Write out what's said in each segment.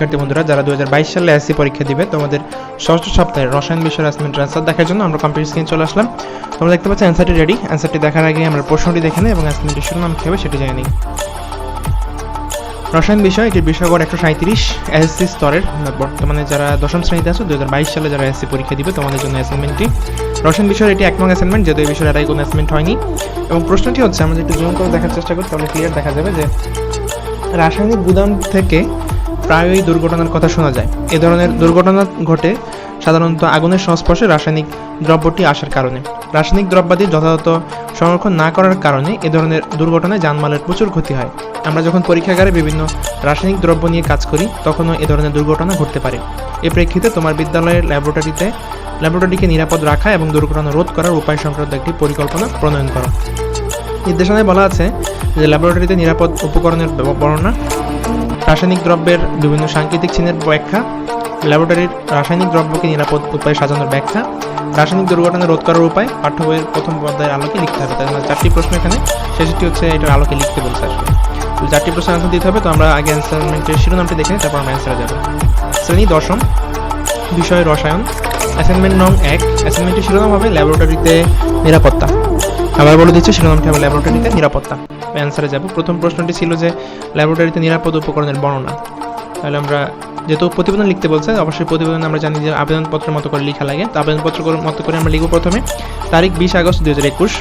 শিক্ষার্থী বন্ধুরা যারা 2022 সালে এসএসসি পরীক্ষা দিবে তোমাদের ষষ্ঠ সপ্তাহের রসায়ন বিষয়ের অ্যাসাইনমেন্ট আনসার দেখার জন্য আমরা কম্পিউটার স্ক্রিনে চলে আসলাম। তোমরা দেখতে পাচ্ছ অ্যান্সারটি রেডি। অ্যান্সারটি দেখার আগে আমরা প্রশ্নটি দেখে নিই এবং অ্যাসাইনমেন্টের শিরোনাম কী হবে সেটি জেনে নিই। রসায়ন বিষয়, এটির বিষয়গড় 137 এসএসসি স্তরের। বর্তমানে যারা দশম শ্রেণীতে আছো 2022 সালে যারা এসএসসি পরীক্ষা দিবে তোমাদের জন্য অ্যাসাইনমেন্টটি। রসায়ন বিষয়ের এটি 1 নং অ্যাসাইনমেন্ট, যেহেতু এই বিষয়ের আগে কোনো অ্যাসাইনমেন্ট হয়নি। এবং প্রশ্নটি হচ্ছে, আমরা একটু জুম করে দেখার চেষ্টা করি তাহলে ক্লিয়ার দেখা যাবে যে রাসায়নিক গুদাম থেকে প্রায়ই দুর্ঘটনার কথা শোনা যায়। এ ধরনের দুর্ঘটনা ঘটে সাধারণত আগুনের সংস্পর্শে রাসায়নিক দ্রব্যটি আসার কারণে। রাসায়নিক দ্রব্যাদি যথাযথ সংরক্ষণ না করার কারণে এ ধরনের দুর্ঘটনায় জানমালের প্রচুর ক্ষতি হয়। আমরা যখন পরীক্ষাগারে বিভিন্ন রাসায়নিক দ্রব্য নিয়ে কাজ করি তখনও এ ধরনের দুর্ঘটনা ঘটতে পারে। এ প্রেক্ষিতে তোমার বিদ্যালয়ের ল্যাবরেটরিকে নিরাপদ রাখা এবং দুর্ঘটনা রোধ করার উপায় সংক্রান্ত একটি পরিকল্পনা প্রণয়ন করো। নির্দেশনায় বলা আছে যে ল্যাবরেটরিতে নিরাপদ উপকরণের বর্ণনা, রাসায়নিক দ্রব্যের বিভিন্ন সাংকেতিক চিহ্নের ব্যাখ্যা, ল্যাবরেটরির রাসায়নিক দ্রব্যকে নিরাপদ উপায়ে সাজানোর ব্যাখ্যা, রাসায়নিক দুর্ঘটনা রোধ করার উপায় পাঠ্য বইয়ের প্রথম অধ্যায়ের আলোকে লিখতে হবে। তাই আমরা 4টি প্রশ্ন এখানে, শেষটি হচ্ছে এটার আলোকে লিখতে বলছে আসলে। 4টি প্রশ্নের আনসার দিতে হবে। তো আমরা আগে অ্যাসাইনমেন্টের শিরোনামটি দেখে নিই, তারপর আমরা অ্যান্সারে যাব। শ্রেণী দশম, বিষয় রসায়ন, অ্যাসাইনমেন্ট নং 1। অ্যাসাইনমেন্টের শিরোনাম হবে ল্যাবরেটরিতে নিরাপত্তা। আবার বলে দিচ্ছি, শিরোনামটি হবে ল্যাবরেটরিতে নিরাপত্তা। অ্যান্সারে যাব। প্রথম প্রশ্নটি ছিল যে ল্যাবরেটরিতে নিরাপদ উপকরণের বর্ণনা। তাহলে আমরা যেহেতু প্রতিবেদন লিখতে বলছে, অবশ্যই প্রতিবেদন আমরা জানি যে আবেদনপত্রের মতো করে লেখা লাগে। তো আবেদনপত্র মতো করে আমরা লিখব। প্রথমে তারিখ 20 আগস্ট 2021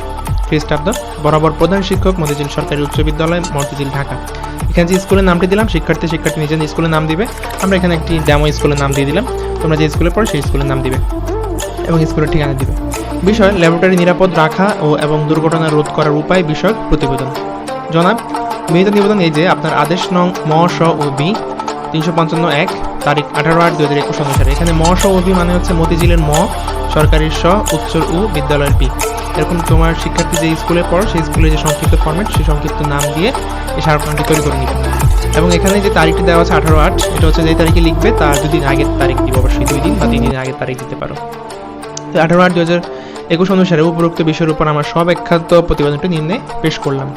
খ্রিস্টাব্দ, বরাবর প্রধান শিক্ষক মতিঝিল সরকারি উচ্চ বিদ্যালয় মতিঝিল ঢাকা। এখানে যে স্কুলের নামটি দিলাম, শিক্ষার্থী নিজের স্কুলের নাম দিবে। আমরা এখানে একটি ডেমো স্কুলের নাম দিয়ে দিলাম। তোমরা যে স্কুলে পড়ো সেই স্কুলের নাম দিবে এবং স্কুলের ঠিকানা দিবে। বিষয় ল্যাবরেটরি নিরাপদ রাখা এবং দুর্ঘটনা রোধ করার উপায় বিষয়ক প্রতিবেদন। জনাব, বিনীত নিবেদন এই যে আপনার আদেশ নং ম স ও বি 355-1 তারিখ 18/8/2021 অনুসারে, এখানে ম স ও বি মানে হচ্ছে মতিঝিলের ম, সরকারির স, উচ্চর উ, বিদ্যালয়ের বি। এরকম তোমার শিক্ষার্থী যে স্কুলে পড়ো সেই স্কুলের যে সংক্ষিপ্ত ফরম্যাট, সেই সংক্ষিপ্ত নাম দিয়ে এই স্মারকলিপি তৈরি করে নিবে। এবং এখানে যে তারিখটি দেওয়া আছে 18/8, এটা হচ্ছে যেই তারিখে লিখবে তার 2 দিন আগের তারিখ দিব, অবশ্যই 2 দিন বা 3 দিন আগের তারিখ দিতে পারো। তো 18/8/2021 অনুসারে উপরোক্ত বিষয়ের উপর আমার সব্যাখ্যাত প্রতিবেদনটি নিম্নে পেশ করলাম।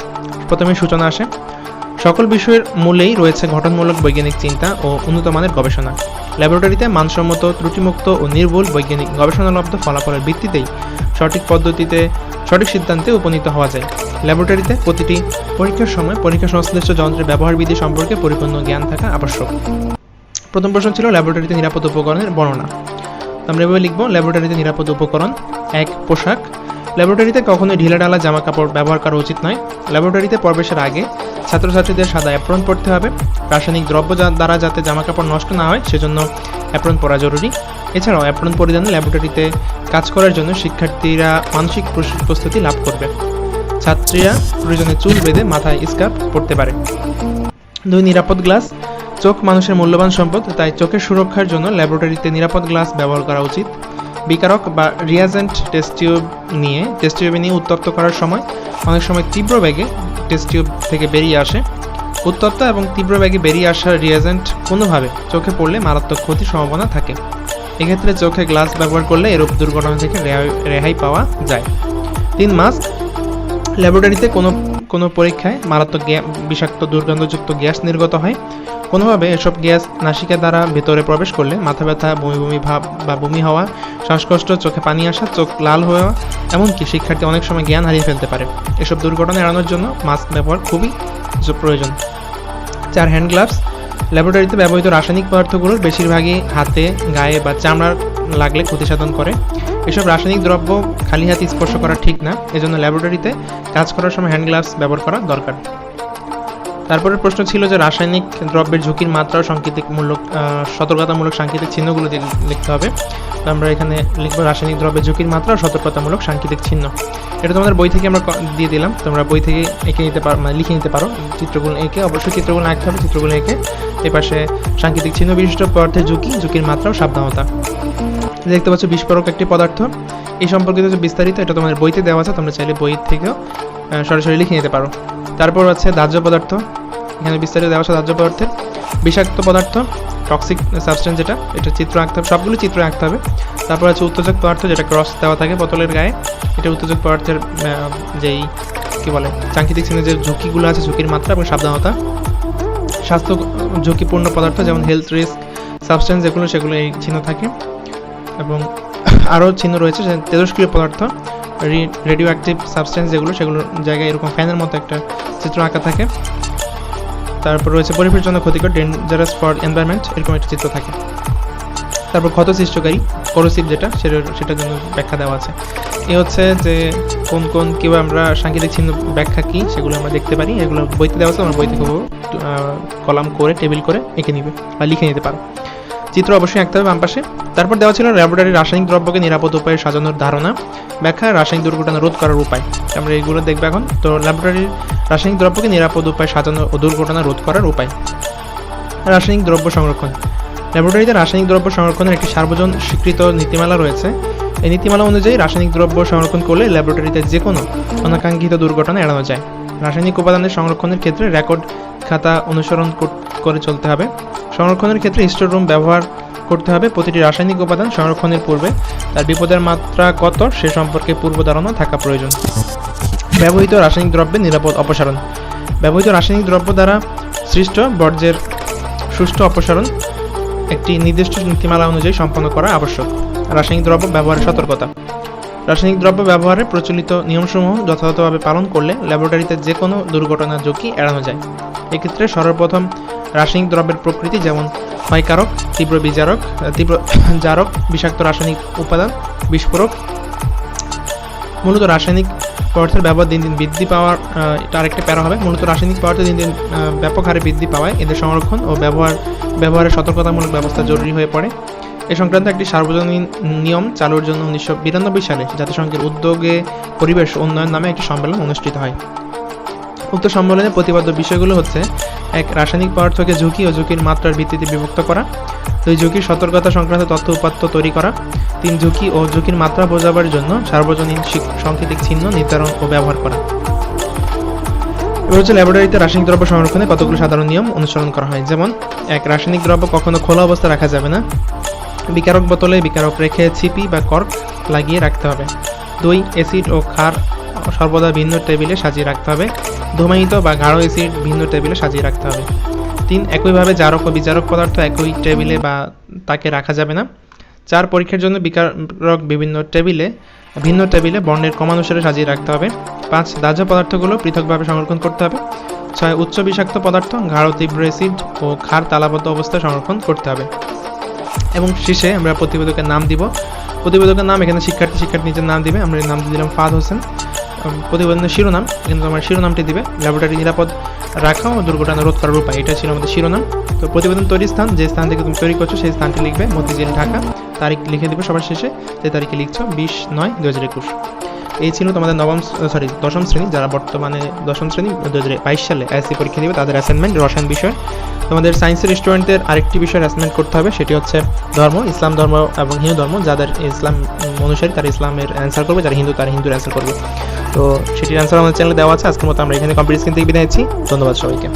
প্রথমে সূচনা আসে। সকল বিষয়ের মূলেই রয়েছে গঠনমূলক বৈজ্ঞানিক চিন্তা ও উন্নত মানের গবেষণা। ল্যাবরেটরিতে মানসম্মত, ত্রুটিমুক্ত ও নির্ভুল বৈজ্ঞানিক গবেষণালব্ধ ফলাফলের ভিত্তিতেই সঠিক পদ্ধতিতে সঠিক সিদ্ধান্তে উপনীত হওয়া যায়। ল্যাবরেটরিতে প্রতিটি পরীক্ষার সময় পরীক্ষা সংশ্লিষ্ট যন্ত্রের ব্যবহার বিধি সম্পর্কে পরিপূর্ণ জ্ঞান থাকা আবশ্যক। প্রথম প্রশ্ন ছিল ল্যাবরেটরিতে নিরাপদ উপকরণের বর্ণনা। আমরা এভাবে লিখব, ল্যাবরেটরিতে নিরাপদ উপকরণ। 1. পোশাক। ল্যাবরেটরিতে কখনোই ঢিলাঢালা জামা কাপড় ব্যবহার করা উচিত নয়। ল্যাবরেটরিতে প্রবেশের আগে ছাত্রছাত্রীদের সাদা অ্যাপ্রন পরতে হবে। রাসায়নিক দ্রব্য দ্বারা যাতে জামা কাপড় নষ্ট না হয় সেজন্য অ্যাপ্রন পরা জরুরি। এছাড়াও অ্যাপ্রন পরিধানে ল্যাবরেটরিতে কাজ করার জন্য শিক্ষার্থীরা মানসিক প্রস্তুতি লাভ করবে। ছাত্রীরা প্রয়োজনে চুল বেঁধে মাথায় স্কার্ফ পরতে পারে। 2. নিরাপদ গ্লাস। চোখ মানুষের মূল্যবান সম্পদ, তাই চোখের সুরক্ষার জন্য ল্যাবরেটরিতে নিরাপদ গ্লাস ব্যবহার করা উচিত। বিকারক বা রিয়াজেন্ট টেস্ট টিউবে নিয়ে উত্তপ্ত করার সময় অনেক সময় তীব্র বেগে টেস্ট টিউব থেকে বেরিয়ে আসে। উত্তপ্ত এবং তীব্র বেগে বেরিয়ে আসা রিয়াজেন্ট কোনোভাবে চোখে পড়লে মারাত্মক ক্ষতির সম্ভাবনা থাকে। এক্ষেত্রে চোখে গ্লাস ব্যবহার করলে এরূপ দুর্ঘটনা থেকে রেহাই পাওয়া যায়। 3. মাস্ক। ল্যাবরেটরিতে কোনো পরীক্ষায় মারাত্মক বিষাক্ত দুর্গন্ধযুক্ত গ্যাস নির্গত হয়। কোনোভাবে এসব গ্যাস নাসিকা দ্বারা ভেতরে প্রবেশ করলে মাথা ব্যথা, বমি ভাব বা বমি হওয়া, শ্বাসকষ্ট, চোখে পানি আসা, চোখ লাল হওয়া, এমনকি শিক্ষার্থী অনেক সময় জ্ঞান হারিয়ে ফেলতে পারে। এসব দুর্ঘটনা এড়ানোর জন্য মাস্ক ব্যবহার খুবই প্রয়োজন। 4. Hand gloves. ল্যাবরেটরিতে ব্যবহৃত রাসায়নিক পদার্থগুলোর বেশিরভাগই হাতে, গায়ে বা চামড়ার লাগলে ক্ষতি সাধন করে। এসব রাসায়নিক দ্রব্য খালি হাতে স্পর্শ করা ঠিক না, এজন্য ল্যাবরেটরিতে কাজ করার সময় হ্যান্ড গ্লাভস ব্যবহার করা দরকার। তারপরের প্রশ্ন ছিল যে রাসায়নিক দ্রব্যের ঝুঁকির মাত্রা ও সতর্কতামূলক সাংকেতিক চিহ্নগুলো লিখতে হবে। তো আমরা এখানে লিখব রাসায়নিক দ্রব্যের ঝুঁকির মাত্রা ও সতর্কতামূলক সাংকেতিক চিহ্ন। এটা তোমাদের বই থেকে আমরা দিয়ে দিলাম, তোমরা বই থেকে এঁকে নিতে পারো, মানে লিখে নিতে পারো। চিত্রগুলো এঁকে, অবশ্যই চিত্রগুলো আঁকতে হবে। চিত্রগুলো এঁকে এপাশে সাংকেতিক চিহ্ন বিশিষ্ট পদার্থের ঝুঁকির মাত্রা ও সাবধানতা। দেখতে পাচ্ছ বিস্ফোরক একটি পদার্থ, এই সম্পর্কিত যে বিস্তারিত এটা তোমাদের বইতে দেওয়া আছে, তোমরা চাইলে বই থেকেও সরাসরি লিখে নিতে পারো। তারপর আছে দাহ্য পদার্থ, এখানে বিস্তারিত দেওয়া আছে দাহ্য পদার্থের। বিষাক্ত পদার্থ, টক্সিক সাবস্টেন্স, এটা চিত্র আঁকতে হবে, সবগুলো চিত্র আঁকতে হবে। তারপর আছে উত্তেজক পদার্থ, যেটা ক্রস দেওয়া থাকে বোতলের গায়ে, এটা উত্তেজক পদার্থের যেই সাংকেতিক চিহ্নের যে ঝুঁকিগুলো আছে, ঝুঁকির মাত্রা এবং সাবধানতা। স্বাস্থ্য ঝুঁকিপূর্ণ পদার্থ যেমন হেলথ রিস্ক সাবস্টেন্স যেগুলো সেগুলো এই চিহ্ন থাকে। এবং আরও চিহ্ন রয়েছে যে তেজস্ক্রিয় পদার্থ রেডিও অ্যাক্টিভ সাবস্টেন্স যেগুলো সেগুলোর জায়গায় এরকম ফ্যানের মতো একটা চিত্র আঁকা থাকে। তারপর রয়েছে পরিবেশের জন্য ক্ষতিকর ডেঞ্জারাস ফর এনভায়রনমেন্ট এরকম একটা চিত্র থাকে। তারপর ক্ষত সৃষ্টিকারী করোসিভ যেটা সেটার জন্য ব্যাখ্যা দেওয়া আছে। এই হচ্ছে যে কোন কীভাবে আমরা সাংকেতিক চিহ্ন ব্যাখ্যা কী সেগুলো আমরা দেখতে পারি। এগুলো বইতে দেওয়া আছে, আমরা বই থেকে কলাম করে টেবিল করে এঁকে নিবে বা লিখে নিতে পারো। চিত্র অবশ্যই আঁকতে হবে বাম পাশে। তারপর দেওয়া ছিল ল্যাবরেটরি রাসায়নিক দ্রব্যকে নিরাপদ উপায়ে সাজানোর ধারণা, ব্যাখ্যা, রাসায়নিক দুর্ঘটনা রোধ করার উপায়। আমরা এইগুলো দেখবো এখন। তো ল্যাবরেটরির রাসায়নিক দ্রব্যকে নিরাপদ উপায়ে সাজানো ও দুর্ঘটনা রোধ করার উপায়। রাসায়নিক দ্রব্য সংরক্ষণ। ল্যাবরেটরিতে রাসায়নিক দ্রব্য সংরক্ষণের একটি সার্বজন স্বীকৃত নীতিমালা রয়েছে। এই নীতিমালা অনুযায়ী রাসায়নিক দ্রব্য সংরক্ষণ করলে ল্যাবরেটরিতে যে কোনো অনাকাঙ্ক্ষিত দুর্ঘটনা এড়ানো যায়। রাসায়নিক উপাদানের সংরক্ষণের ক্ষেত্রে রেকর্ড খাতা অনুসরণ করে চলতে হবে। সংরক্ষণের ক্ষেত্রে স্টোর রুম ব্যবহার করতে হবে। প্রতিটি রাসায়নিক উপাদান সংরক্ষণের পূর্বে তার বিপদের মাত্রা কত সে সম্পর্কে পূর্ব ধারণা থাকা প্রয়োজন। ব্যবহৃত রাসায়নিক দ্রব্যের নিরাপদ অপসারণ। ব্যবহৃত রাসায়নিক দ্রব্য দ্বারা সৃষ্ট বর্জ্যের সুষ্ঠু অপসারণ একটি নির্দিষ্ট নীতিমালা অনুযায়ী সম্পন্ন করা আবশ্যক। রাসায়নিক দ্রব্য ব্যবহারের সতর্কতা। রাসায়নিক দ্রব্য ব্যবহারে প্রচলিত নিয়মসমূহ যথাযথভাবে পালন করলে ল্যাবরেটরিতে যে কোনো দুর্ঘটনার ঝুঁকি এড়ানো যায়। এক্ষেত্রে সর্বপ্রথম রাসায়নিক দ্রব্যের প্রকৃতি, যেমন ক্ষয়কারক, তীব্র জারক, বিষাক্ত রাসায়নিক উপাদান, বিস্ফোরক। মূলত রাসায়নিক পদার্থের ব্যবহার দিন দিন বৃদ্ধি পাওয়ার এটা আরেকটা প্যারা হবে। মূলত রাসায়নিক পদার্থ দিন দিন ব্যাপক হারে বৃদ্ধি পাওয়ায় এদের সংরক্ষণ ও ব্যবহারের সতর্কতামূলক ব্যবস্থা জরুরি হয়ে পড়ে। এ সংক্রান্ত একটি সার্বজনীন নিয়ম চালুর জন্য 1992 সালে জাতিসংঘের উদ্যোগে পরিবেশ উন্নয়ন নামে একটি সম্মেলন অনুষ্ঠিত হয়। উক্ত সম্মেলনে প্রতিপাদ্য বিষয়গুলো হচ্ছে: 1. রাসায়নিক পদার্থকে ঝুঁকি ও ঝুঁকির মাত্রার ভিত্তিতে বিভক্ত করা। 2. ঝুঁকির সতর্কতা সংক্রান্ত তথ্য উপাত্ত তৈরি করা। 3. ঝুঁকি ও ঝুঁকির মাত্রা বোঝাবার জন্য সার্বজনীন সাংকেতিক চিহ্ন নির্ধারণ ও ব্যবহার করা। এবার হচ্ছে ল্যাবরেটরিতে রাসায়নিক দ্রব্য সংরক্ষণে কতগুলো সাধারণ নিয়ম অনুসরণ করা হয়। যেমন 1. রাসায়নিক দ্রব্য কখনো খোলা অবস্থায় রাখা যাবে না। বিকারক বোতলে বিকারক রেখে ছিপি বা কর্ক লাগিয়ে রাখতে হবে। 2. অ্যাসিড ও ক্ষার সর্বদা ভিন্ন টেবিলে সাজিয়ে রাখতে হবে। ধূমায়িত বা গাঢ় অ্যাসিড ভিন্ন টেবিলে সাজিয়ে রাখতে হবে। 3. একইভাবে জারক ও বিজারক পদার্থ একই টেবিলে বা তাকে রাখা যাবে না। 4. পরীক্ষার জন্য বিকারক ভিন্ন টেবিলে বর্ণের ক্রমানুসারে সাজিয়ে রাখতে হবে। 5. দাহ্য পদার্থগুলো পৃথকভাবে সংরক্ষণ করতে হবে। 6. উচ্চ বিষাক্ত পদার্থ, গাঢ় তীব্র অ্যাসিড ও ক্ষার তালাবদ্ধ অবস্থায় সংরক্ষণ করতে হবে। এবং শেষে আমরা প্রতিবেদকের নাম দিব। প্রতিবেদকের নাম এখানে শিক্ষার্থী নিজের নাম দিবে। আমরা নাম দিলাম ফাহাদ হোসেন। প্রতিবেদনের শিরোনাম কিন্তু আমার শিরোনামটি দিবে ল্যাবরেটরি নিরাপদ রাখা ও দুর্ঘটনা রোধ করার উপায়। এটা ছিল আমাদের শিরোনাম। তো প্রতিবেদন তৈরির স্থান, যে স্থান থেকে তুমি তৈরি করছো সেই স্থানটি লিখবে মতিঝিল, ঢাকা। তারিখ লিখে দিবে সবার শেষে, যে তারিখে লিখছো 20/9/2021। এই ছিল তোমাদের দশম শ্রেণী, যারা বর্তমানে দশম শ্রেণী 2022 সালে এসএসসি পরীক্ষা দিবে তাদের অ্যাসাইনমেন্ট রসায়ন বিষয়। তোমাদের সায়েন্সের স্টুডেন্টদের আরেকটি বিষয়ের অ্যাসাইনমেন্ট করতে হবে, সেটি হচ্ছে ধর্ম, ইসলাম ধর্ম এবং হিন্দু ধর্ম। যাদের ইসলাম অনুসারী তারা ইসলামের অ্যান্সার করবে, যারা হিন্দু তারা হিন্দুর অ্যান্সার করবে। তো সেটির অ্যান্সার আমাদের চ্যানেলে দেওয়া আছে। আজকের মতো আমরা এখানে কম্পিউটার স্ক্রিন থেকে বিদায় নিচ্ছি। ধন্যবাদ সবাইকে।